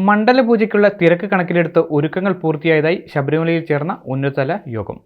മണ്ഡലപൂജയ്ക്കുള്ള തിരക്ക് കണക്കിലെടുത്ത് ഒരുക്കങ്ങൾ പൂർത്തിയായതായി ശബരിമലയിൽ ചേർന്ന ഉന്നതതല യോഗം.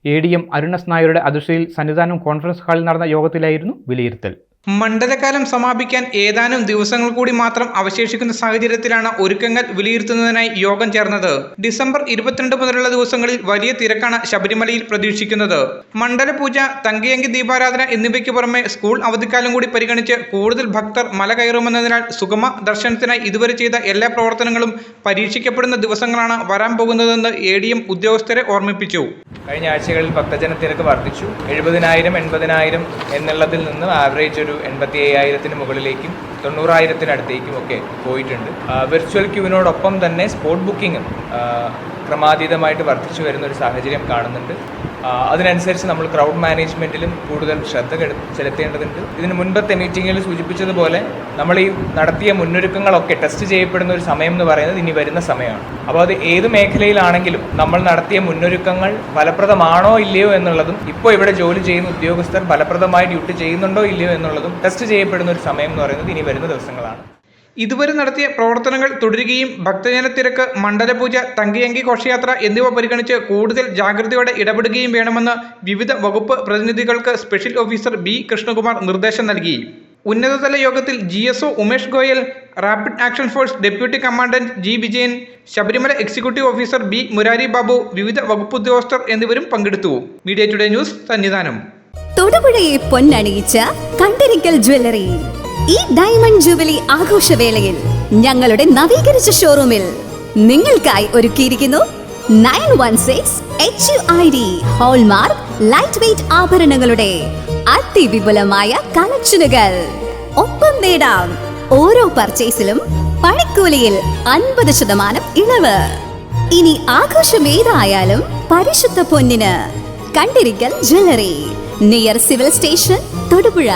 ADM അരുൺ എസ് നായരുടെ അധ്യക്ഷതയിൽ സന്നിധാനം കോൺഫറൻസ് ഹാളിൽ നടന്ന യോഗത്തിലായിരുന്നു വിലയിരുത്തൽ. മണ്ഡലകാലം സമാപിക്കാൻ ഏതാനും ദിവസങ്ങൾ കൂടി മാത്രം അവശേഷിക്കുന്ന സാഹചര്യത്തിലാണ് ഒരുക്കങ്ങൾ വിലയിരുത്തുന്നതിനായി യോഗം ചേർന്നത്. ഡിസംബർ 22 മുതലുള്ള ദിവസങ്ങളിൽ വലിയ തിരക്കാണ് ശബരിമലയിൽ പ്രതീക്ഷിക്കുന്നത്. മണ്ഡലപൂജ, തങ്കയങ്കി ദീപാരാധന എന്നിവയ്ക്ക് പുറമെ സ്കൂൾ അവധിക്കാലം കൂടി പരിഗണിച്ച് കൂടുതൽ ഭക്തർ മല കയറുമെന്നതിനാൽ സുഗമ ദർശനത്തിനായി ഇതുവരെ ചെയ്ത എല്ലാ പ്രവർത്തനങ്ങളും പരീക്ഷിക്കപ്പെടുന്ന ദിവസങ്ങളാണ് വരാൻ പോകുന്നതെന്ന് ADM ഉദ്യോഗസ്ഥരെ ഓർമ്മിപ്പിച്ചു. കഴിഞ്ഞ ആഴ്ചകളിൽ ഭക്തജന തിരക്ക് വർദ്ധിച്ചു. 70,000-80,000 എന്നുള്ളതിൽ നിന്ന് ആവറേജ് 85,000 മുകളിലേക്കും 90,000 ഒക്കെ പോയിട്ടുണ്ട്. വിർച്വൽ ക്യൂവിനോടൊപ്പം തന്നെ സ്പോട്ട് ബുക്കിങ്ങും ക്രമാതീതമായിട്ട് വർദ്ധിച്ചു വരുന്ന ഒരു സാഹചര്യം കാണുന്നുണ്ട്. അതിനനുസരിച്ച് നമ്മൾ ക്രൗഡ് മാനേജ്മെൻറ്റിലും കൂടുതൽ ശ്രദ്ധ ചെലുത്തേണ്ടതുണ്ട്. ഇതിന് മുൻപത്തെ മീറ്റിങ്ങിൽ സൂചിപ്പിച്ചതുപോലെ നമ്മൾ ഈ നടത്തിയ മുന്നൊരുക്കങ്ങളൊക്കെ ടെസ്റ്റ് ചെയ്യപ്പെടുന്ന ഒരു സമയം എന്ന് പറയുന്നത് ഇനി വരുന്ന സമയമാണ്. അപ്പോൾ അത് ഏത് മേഖലയിലാണെങ്കിലും നമ്മൾ നടത്തിയ മുന്നൊരുക്കങ്ങൾ ഫലപ്രദമാണോ ഇല്ലയോ എന്നുള്ളതും ഇപ്പോൾ ഇവിടെ ജോലി ചെയ്യുന്ന ഉദ്യോഗസ്ഥർ ഫലപ്രദമായി ഡ്യൂട്ടി ചെയ്യുന്നുണ്ടോ ഇല്ലയോ എന്നുള്ളതും ടെസ്റ്റ് ചെയ്യപ്പെടുന്ന ഒരു സമയം എന്ന് പറയുന്നത് ഇനി വരുന്ന ദിവസങ്ങളാണ്. ഇതുവരെ നടത്തിയ പ്രവർത്തനങ്ങൾ തുടരുകയും ഭക്തജന തിരക്ക്, മണ്ഡലപൂജ, തങ്കയങ്കി ഘോഷയാത്ര എന്നിവ പരിഗണിച്ച് കൂടുതൽ ജാഗ്രതയോടെ ഇടപെടുകയും വേണമെന്ന് വിവിധ വകുപ്പ് പ്രതിനിധികൾക്ക് സ്പെഷ്യൽ ഓഫീസർ B. കൃഷ്ണകുമാർ നിർദ്ദേശം നൽകി. ഉന്നതതല യോഗത്തിൽ GSO Umesh Goyal, rapid action force deputy commandant G. Vijayan, Sabarimala executive officer B. Murari Babu, വിവിധ വകുപ്പ് ഉദ്യോഗസ്ഥർ എന്നിവരും പങ്കെടുത്തു. Media today news, Sannidhanam. തൊടുപുഴയെ പൊന്നണിയിച്ച കണ്ടരിക്കൽ ജ്വല്ലറി ഈ ഡയമണ്ട് ജൂബിലി ആഘോഷവേളയിൽ ഞങ്ങളുടെ നവീകരിച്ച ഷോറൂമിൽ നിങ്ങൾക്കായി ഒരുക്കിയിരിക്കുന്നു 916 HUID ഹോൾമാർക്ക് ലൈറ്റ് വെയ്റ്റ് ആഭരണങ്ങളുടെ അതിവിപുലമായ കളക്ഷനുകൾ. ഒപ്പം നേടാം ഓരോ പർച്ചേസിലും പണിക്കൂലിയിൽ 50% ഇളവ്. ഇനി ആഘോഷം ഏതായാലും പരിശുദ്ധ പൊന്നിന് Kandirikkal jewellery, near civil station, Thodupuzha.